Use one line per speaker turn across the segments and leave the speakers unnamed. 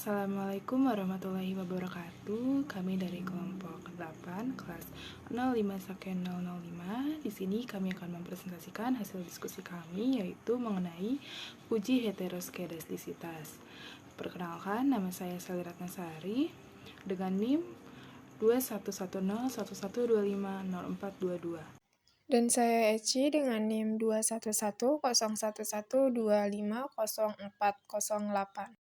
Assalamualaikum warahmatullahi wabarakatuh. Kami dari kelompok 8 kelas 05-005. Di sini kami akan mempresentasikan hasil diskusi kami yaitu mengenai uji heteroskedastisitas. Perkenalkan, nama saya Sally Ratnasari dengan NIM 211011250422.
Dan saya Eci dengan NIM 2110101250408.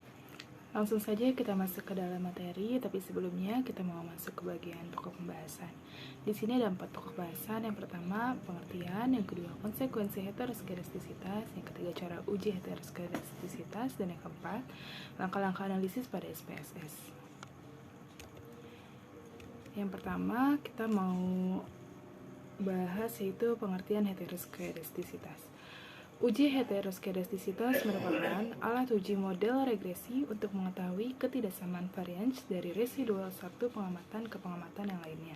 Langsung saja kita masuk ke dalam materi, tapi sebelumnya kita mau masuk ke bagian pokok pembahasan. Di sini ada 4 pokok bahasan. Yang pertama, pengertian. Yang kedua, konsekuensi heteroskedastisitas. Yang ketiga, cara uji heteroskedastisitas. Dan yang keempat, langkah-langkah analisis pada SPSS. Yang pertama, kita mau bahas yaitu pengertian heteroskedastisitas. Uji heteroskedastisitas merupakan alat uji model regresi untuk mengetahui ketidaksamaan varians dari residual satu pengamatan ke pengamatan yang lainnya.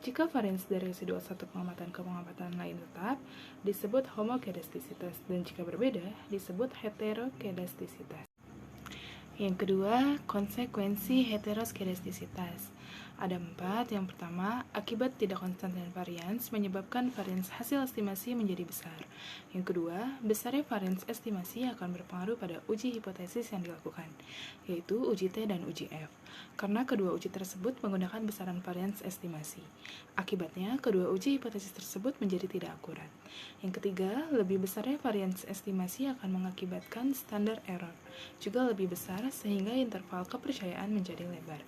Jika varians dari residual satu pengamatan ke pengamatan lain tetap, disebut homokedastisitas, dan jika berbeda, disebut heterokedastisitas. Yang kedua, konsekuensi heteroskedastisitas. Ada 4. Yang pertama, akibat tidak konstannya varians menyebabkan varians hasil estimasi menjadi besar. Yang kedua, besarnya varians estimasi akan berpengaruh pada uji hipotesis yang dilakukan, yaitu uji T dan uji F. Karena kedua uji tersebut menggunakan besaran varians estimasi. Akibatnya, kedua uji hipotesis tersebut menjadi tidak akurat. Yang ketiga, lebih besarnya varians estimasi akan mengakibatkan standar error, juga lebih besar sehingga interval kepercayaan menjadi lebar.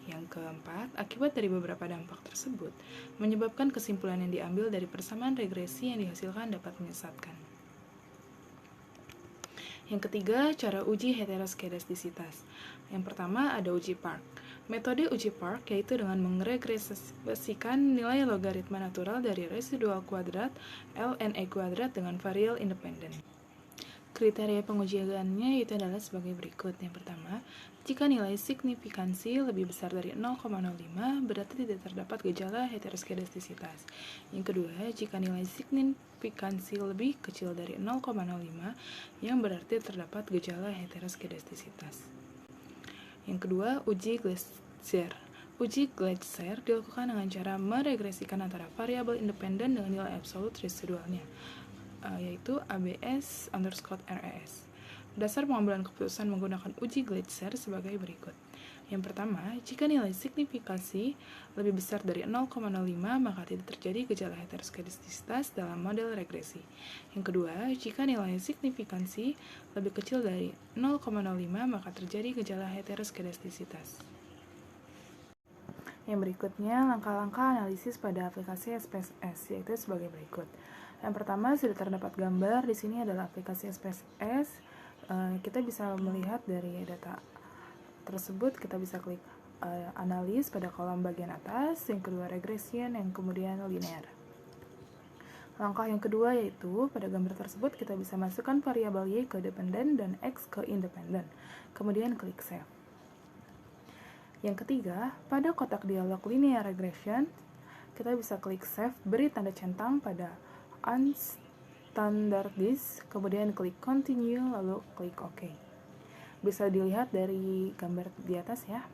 Yang keempat, akibat dari beberapa dampak tersebut, menyebabkan kesimpulan yang diambil dari persamaan regresi yang dihasilkan dapat menyesatkan. Yang ketiga, cara uji heteroskedastisitas. Yang pertama ada uji Park. Metode uji Park yaitu dengan meregresikan nilai logaritma natural dari residual kuadrat ln e kuadrat dengan variabel independen. Kriteria pengujiannya itu adalah sebagai berikut. Yang pertama, jika nilai signifikansi lebih besar dari 0,05, berarti tidak terdapat gejala heteroskedastisitas. Yang kedua, jika nilai signifikansi lebih kecil dari 0,05, yang berarti terdapat gejala heteroskedastisitas. Yang kedua, uji Gleiser. Uji Gleiser dilakukan dengan cara meregresikan antara variabel independen dengan nilai absolut residualnya, yaitu ABS underscore RES. Dasar pengambilan keputusan menggunakan uji Gleiser sebagai berikut. Yang pertama, jika nilai signifikansi lebih besar dari 0,05, maka tidak terjadi gejala heteroskedastisitas dalam model regresi. Yang kedua, jika nilai signifikansi lebih kecil dari 0,05, maka terjadi gejala heteroskedastisitas. Yang berikutnya, langkah-langkah analisis pada aplikasi SPSS, yaitu sebagai berikut. Yang pertama, sudah terdapat gambar. Di sini adalah aplikasi SPSS. Kita bisa melihat dari data tersebut, kita bisa klik analis pada kolom bagian atas, yang kedua regression, yang kemudian linear. Langkah yang kedua yaitu pada gambar tersebut kita bisa masukkan variabel Y ke dependen dan X ke independen, kemudian klik save. Yang ketiga, pada kotak dialog linear regression, kita bisa klik save, beri tanda centang pada unstandardized, kemudian klik continue, lalu klik OK. Bisa dilihat dari gambar di atas ya.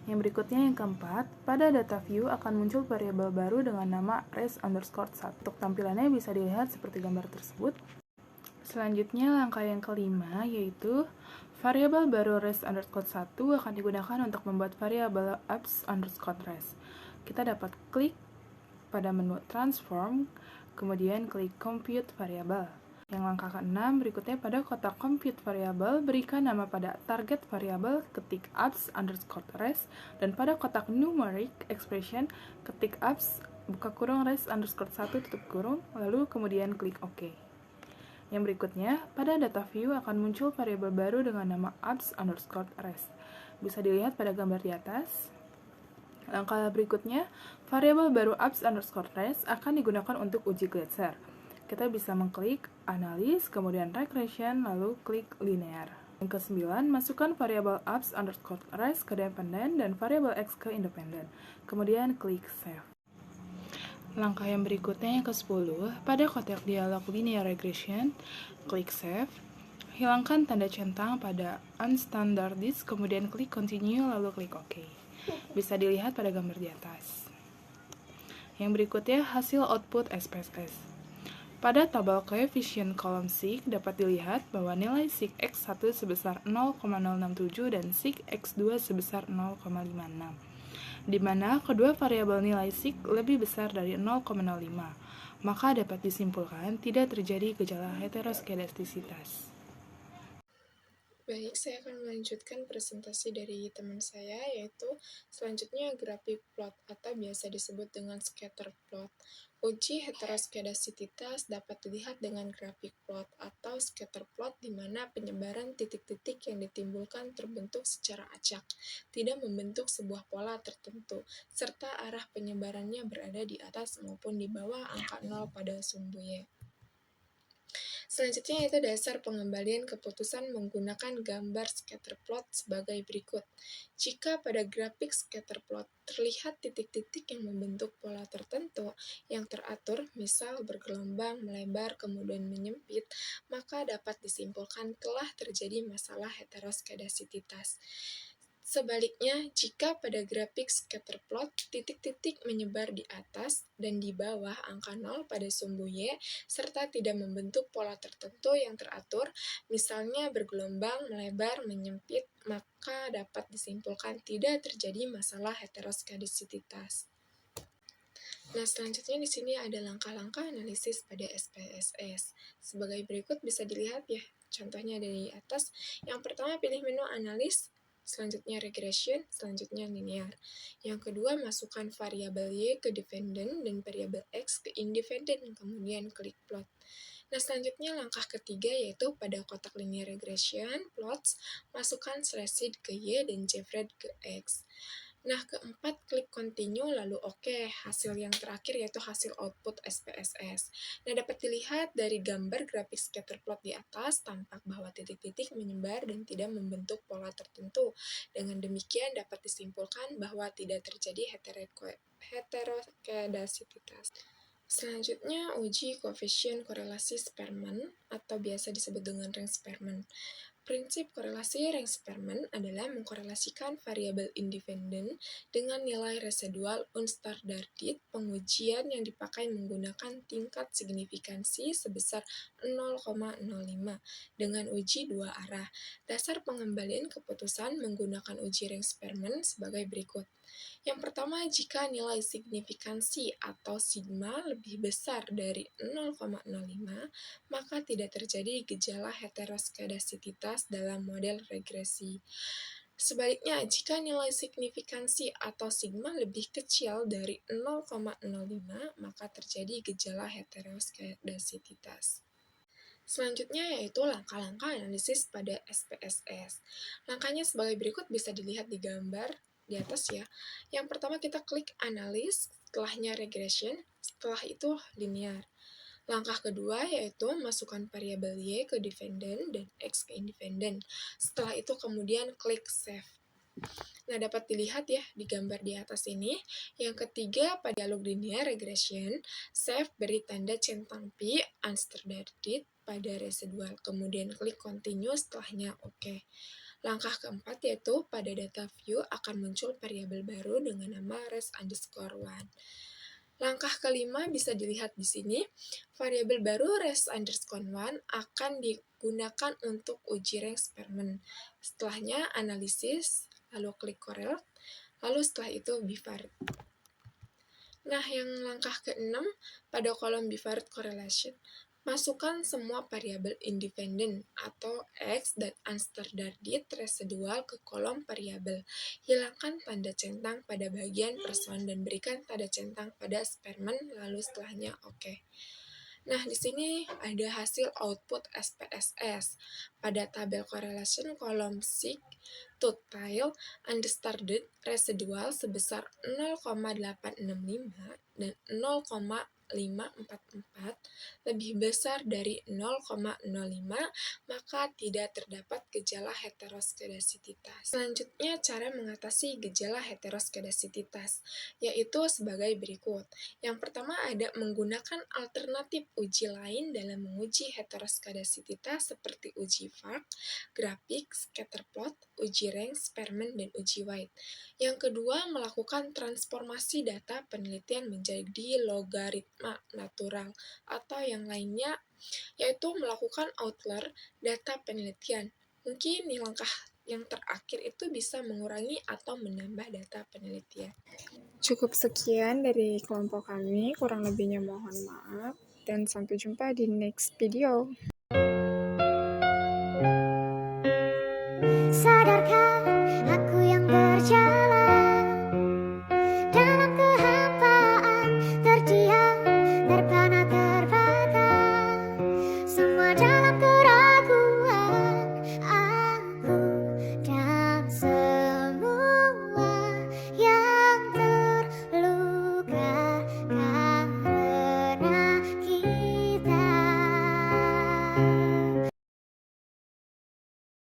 Yang berikutnya yang keempat, pada data view akan muncul variabel baru dengan nama res underscore 1. Untuk tampilannya bisa dilihat seperti gambar tersebut. Selanjutnya langkah yang kelima yaitu variabel baru res underscore 1 akan digunakan untuk membuat variabel ups underscore res. Kita dapat klik pada menu transform, kemudian klik compute variable. Yang langkah ke-6 berikutnya pada kotak compute variable, berikan nama pada target variable, ketik ups underscore res, dan pada kotak numeric expression, ketik ups buka kurung res underscore 1 tutup kurung, lalu kemudian klik OK. Yang berikutnya, pada data view akan muncul variabel baru dengan nama ups underscore res. Bisa dilihat pada gambar di atas. Langkah berikutnya, variabel baru ups underscore res akan digunakan untuk uji Gleiser. Kita bisa mengklik analis, kemudian regression, lalu klik linear. Yang ke-9, masukkan variabel ups underscore res ke dependen dan variabel X ke independen. Kemudian klik save. Langkah yang berikutnya yang ke-10, pada kotak dialog linear regression, klik save. Hilangkan tanda centang pada unstandardized, kemudian klik continue lalu klik OK. Bisa dilihat pada gambar di atas. Yang berikutnya hasil output SPSS. Pada tabel koefisien kolom SIG dapat dilihat bahwa nilai SIG X1 sebesar 0,067 dan SIG X2 sebesar 0,56, di mana kedua variabel nilai SIG lebih besar dari 0,05, maka dapat disimpulkan tidak terjadi gejala heteroskedastisitas.
Baik, saya akan melanjutkan presentasi dari teman saya, yaitu selanjutnya grafik plot atau biasa disebut dengan scatter plot. Uji heteroskedasititas dapat dilihat dengan grafik plot atau scatter plot di mana penyebaran titik-titik yang ditimbulkan terbentuk secara acak, tidak membentuk sebuah pola tertentu, serta arah penyebarannya berada di atas maupun di bawah angka 0 pada sumbu Y. Selanjutnya yaitu dasar pengembalian keputusan menggunakan gambar scatter plot sebagai berikut. Jika pada grafik scatter plot terlihat titik-titik yang membentuk pola tertentu yang teratur, misal bergelombang, melebar, kemudian menyempit, maka dapat disimpulkan telah terjadi masalah heteroskedasititas. Sebaliknya, jika pada grafik scatter plot titik-titik menyebar di atas dan di bawah angka 0 pada sumbu Y, serta tidak membentuk pola tertentu yang teratur, misalnya bergelombang, melebar, menyempit, maka dapat disimpulkan tidak terjadi masalah heteroskedasititas. Nah, selanjutnya di sini ada langkah-langkah analisis pada SPSS. Sebagai berikut bisa dilihat ya, contohnya dari atas. Yang pertama pilih menu analis, selanjutnya regression, selanjutnya linear. Yang kedua masukkan variabel Y ke dependent dan variabel X ke independent, kemudian klik plot. Nah, selanjutnya langkah ketiga yaitu pada kotak linear regression, plots, masukkan slashed ke Y dan jfred ke X. Nah, keempat, klik continue lalu OK. Hasil yang terakhir yaitu hasil output SPSS. Nah, dapat dilihat dari gambar grafik scatter plot di atas, tampak bahwa titik-titik menyebar dan tidak membentuk pola tertentu. Dengan demikian dapat disimpulkan bahwa tidak terjadi heteroskedasititas. Selanjutnya, uji koefisien korelasi Spearman atau biasa disebut dengan rank Spearman. Prinsip korelasi rank Spearman adalah mengkorelasikan variabel independen dengan nilai residual unstandardized pengujian yang dipakai menggunakan tingkat signifikansi sebesar 0,05 dengan uji dua arah. Dasar pengembalian keputusan menggunakan uji rank Spearman sebagai berikut. Yang pertama, jika nilai signifikansi atau sigma lebih besar dari 0,05, maka tidak terjadi gejala heteroskedasititas dalam model regresi. Sebaliknya, jika nilai signifikansi atau sigma lebih kecil dari 0,05, maka terjadi gejala heteroskedasititas. Selanjutnya yaitu langkah-langkah analisis pada SPSS. Langkahnya sebagai berikut bisa dilihat di gambar di atas ya. Yang pertama kita klik analis, setelahnya regression, setelah itu linear. Langkah kedua yaitu masukkan variabel Y ke dependent dan X ke independent. Setelah itu kemudian klik save. Nah, dapat dilihat ya di gambar di atas ini. Yang ketiga, pada dialog linear regression, save beri tanda centang pi unstandardized pada residual. Kemudian klik continue, setelahnya OK. Langkah keempat yaitu pada data view akan muncul variabel baru dengan nama res_1. Langkah kelima bisa dilihat di sini. Variabel baru res_1 akan digunakan untuk uji rank Spearman. Setelahnya analisis, lalu klik correlate, lalu setelah itu bivariate. Nah, yang langkah keenam pada kolom bivariate correlation, masukkan semua variabel independen atau X dan unstandardized residual ke kolom variabel. Hilangkan tanda centang pada bagian person dan berikan tanda centang pada Spearman, lalu setelahnya OK. Nah, di sini ada hasil output SPSS. Pada tabel correlation kolom SIG, total unstandardized residual sebesar 0,865 dan 0,8 lebih besar dari 0,05, maka tidak terdapat gejala heteroskedasititas. Selanjutnya, cara mengatasi gejala heteroskedasititas, yaitu sebagai berikut. Yang pertama ada menggunakan alternatif uji lain dalam menguji heteroskedasititas seperti uji Vark, grafik, scatterplot, uji rank, Spearman, dan uji White. Yang kedua, melakukan transformasi data penelitian menjadi logaritma natural atau yang lainnya, yaitu melakukan outlier data penelitian. Mungkin di langkah yang terakhir itu bisa mengurangi atau menambah data penelitian.
Cukup sekian dari kelompok kami, kurang lebihnya mohon maaf, dan sampai jumpa di next video.